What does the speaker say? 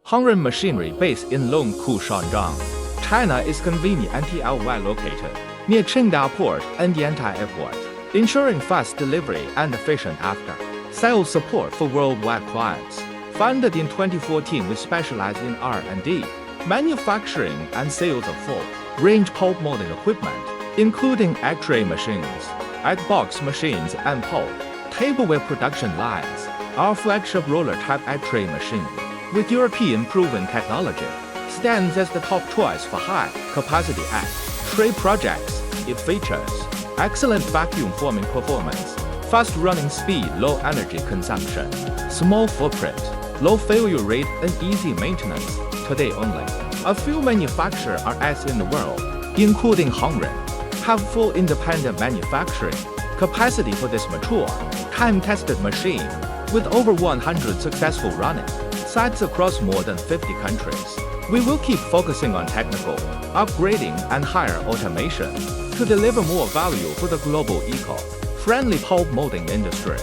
Hongrun machinery based in Longkou, Shandong, China is conveniently located near Yantai Port and Yantai Airport, ensuring fast delivery and efficient after-sales support for worldwide clients. Founded in 2014, we specialize in R&D, manufacturing and sales of full-range pulp molding equipment, including X-ray machines, egg-box machines and pulp tableware production lines. Our flagship roller-type X-ray machine, with European proven technology, stands as the top choice for high-capacity X-ray projects. It features excellent vacuum forming performance, fast running speed, low energy consumption, small footprint, low failure rate and easy maintenance. Today only, a few manufacturers in the world, including Hongrun, have full independent manufacturing capacity for this mature, time-tested machine, with over 100 successful running sites across more than 50 countries. We will keep focusing on technical upgrading and higher automation to deliver more value for the global eco-friendly pulp molding industry.